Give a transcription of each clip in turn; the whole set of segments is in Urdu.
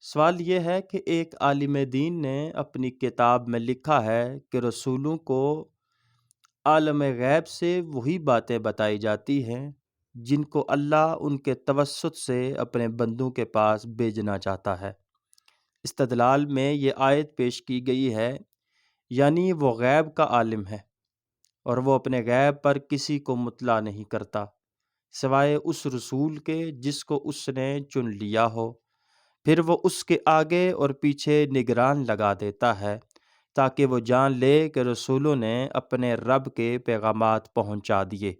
سوال یہ ہے کہ ایک عالم دین نے اپنی کتاب میں لکھا ہے کہ رسولوں کو عالم غیب سے وہی باتیں بتائی جاتی ہیں جن کو اللہ ان کے توسط سے اپنے بندوں کے پاس بھیجنا چاہتا ہے۔ استدلال میں یہ آیت پیش کی گئی ہے، یعنی وہ غیب کا عالم ہے اور وہ اپنے غیب پر کسی کو مطلع نہیں کرتا سوائے اس رسول کے جس کو اس نے چن لیا ہو، پھر وہ اس کے آگے اور پیچھے نگران لگا دیتا ہے تاکہ وہ جان لے کہ رسولوں نے اپنے رب کے پیغامات پہنچا دیے۔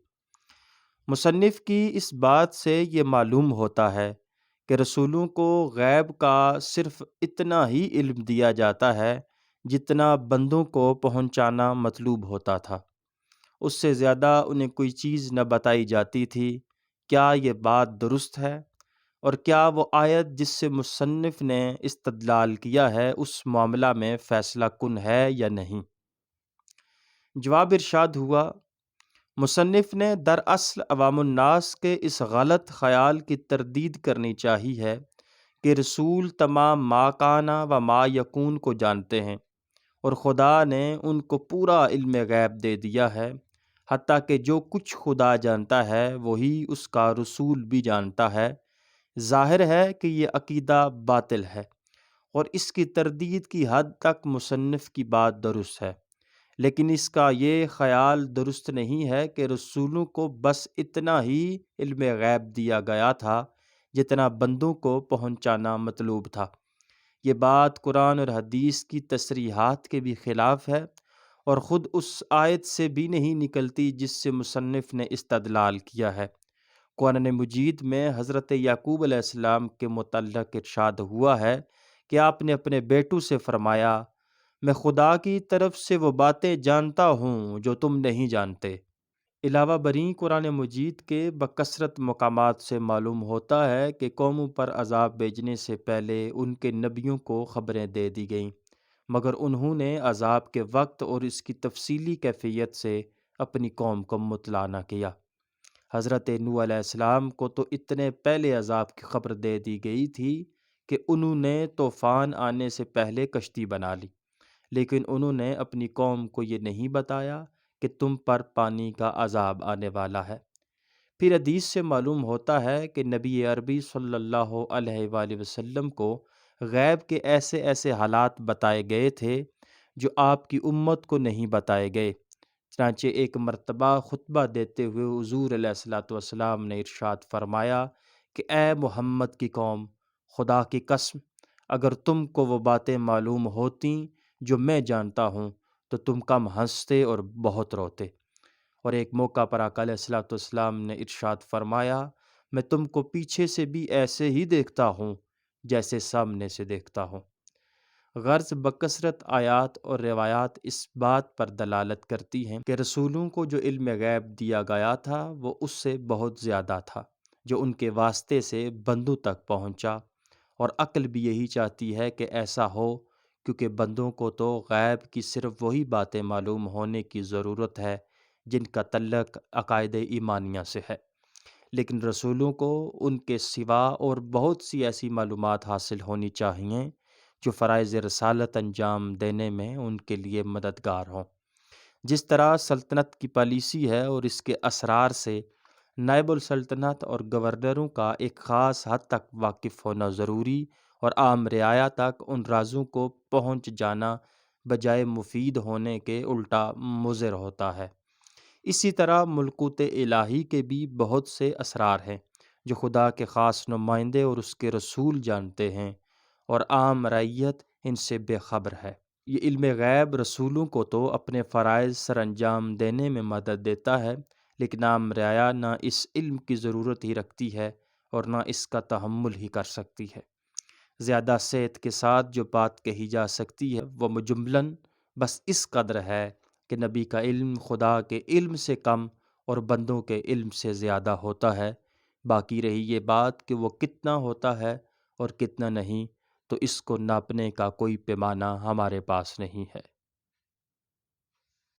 مصنف کی اس بات سے یہ معلوم ہوتا ہے کہ رسولوں کو غیب کا صرف اتنا ہی علم دیا جاتا ہے جتنا بندوں کو پہنچانا مطلوب ہوتا تھا، اس سے زیادہ انہیں کوئی چیز نہ بتائی جاتی تھی۔ کیا یہ بات درست ہے؟ اور کیا وہ آیت جس سے مصنف نے استدلال کیا ہے اس معاملہ میں فیصلہ کن ہے یا نہیں؟ جواب ارشاد ہوا، مصنف نے دراصل عوام الناس کے اس غلط خیال کی تردید کرنی چاہی ہے کہ رسول تمام ما کانا و ما یکون کو جانتے ہیں اور خدا نے ان کو پورا علم غیب دے دیا ہے، حتیٰ کہ جو کچھ خدا جانتا ہے وہی اس کا رسول بھی جانتا ہے۔ ظاہر ہے کہ یہ عقیدہ باطل ہے اور اس کی تردید کی حد تک مصنف کی بات درست ہے، لیکن اس کا یہ خیال درست نہیں ہے کہ رسولوں کو بس اتنا ہی علم غیب دیا گیا تھا جتنا بندوں کو پہنچانا مطلوب تھا۔ یہ بات قرآن اور حدیث کی تصریحات کے بھی خلاف ہے اور خود اس آیت سے بھی نہیں نکلتی جس سے مصنف نے استدلال کیا ہے۔ قرآن مجید میں حضرت یعقوب علیہ السلام کے متعلق ارشاد ہوا ہے کہ آپ نے اپنے بیٹوں سے فرمایا، میں خدا کی طرف سے وہ باتیں جانتا ہوں جو تم نہیں جانتے۔ علاوہ بریں قرآن مجید کے بکثرت مقامات سے معلوم ہوتا ہے کہ قوموں پر عذاب بھیجنے سے پہلے ان کے نبیوں کو خبریں دے دی گئیں، مگر انہوں نے عذاب کے وقت اور اس کی تفصیلی کیفیت سے اپنی قوم کو مطلع نہ کیا۔ حضرت نوح علیہ السلام کو تو اتنے پہلے عذاب کی خبر دے دی گئی تھی کہ انہوں نے طوفان آنے سے پہلے کشتی بنا لی، لیکن انہوں نے اپنی قوم کو یہ نہیں بتایا کہ تم پر پانی کا عذاب آنے والا ہے۔ پھر حدیث سے معلوم ہوتا ہے کہ نبی عربی صلی اللہ علیہ وآلہ وسلم کو غیب کے ایسے ایسے حالات بتائے گئے تھے جو آپ کی امت کو نہیں بتائے گئے۔ چنانچہ ایک مرتبہ خطبہ دیتے ہوئے حضور علیہ الصلوۃ والسلام نے ارشاد فرمایا کہ اے محمد کی قوم، خدا کی قسم اگر تم کو وہ باتیں معلوم ہوتیں جو میں جانتا ہوں تو تم کم ہنستے اور بہت روتے۔ اور ایک موقع پر آقا علیہ الصلوۃ والسلام نے ارشاد فرمایا، میں تم کو پیچھے سے بھی ایسے ہی دیکھتا ہوں جیسے سامنے سے دیکھتا ہوں۔ غرض بکثرت آیات اور روایات اس بات پر دلالت کرتی ہیں کہ رسولوں کو جو علم غیب دیا گیا تھا وہ اس سے بہت زیادہ تھا جو ان کے واسطے سے بندوں تک پہنچا، اور عقل بھی یہی چاہتی ہے کہ ایسا ہو، کیونکہ بندوں کو تو غیب کی صرف وہی باتیں معلوم ہونے کی ضرورت ہے جن کا تعلق عقائد ایمانیہ سے ہے، لیکن رسولوں کو ان کے سوا اور بہت سی ایسی معلومات حاصل ہونی چاہیے جو فرائض رسالت انجام دینے میں ان کے لیے مددگار ہوں۔ جس طرح سلطنت کی پالیسی ہے اور اس کے اسرار سے نائب السلطنت اور گورنروں کا ایک خاص حد تک واقف ہونا ضروری اور عام رعایا تک ان رازوں کو پہنچ جانا بجائے مفید ہونے کے الٹا مضر ہوتا ہے، اسی طرح ملکوت الہی کے بھی بہت سے اسرار ہیں جو خدا کے خاص نمائندے اور اس کے رسول جانتے ہیں اور عام رعیت ان سے بے خبر ہے۔ یہ علم غیب رسولوں کو تو اپنے فرائض سر انجام دینے میں مدد دیتا ہے، لیکن عام رعایا نہ اس علم کی ضرورت ہی رکھتی ہے اور نہ اس کا تحمل ہی کر سکتی ہے۔ زیادہ صحت کے ساتھ جو بات کہی جا سکتی ہے وہ مجملاً بس اس قدر ہے کہ نبی کا علم خدا کے علم سے کم اور بندوں کے علم سے زیادہ ہوتا ہے۔ باقی رہی یہ بات کہ وہ کتنا ہوتا ہے اور کتنا نہیں، تو اس کو ناپنے کا کوئی پیمانہ ہمارے پاس نہیں ہے۔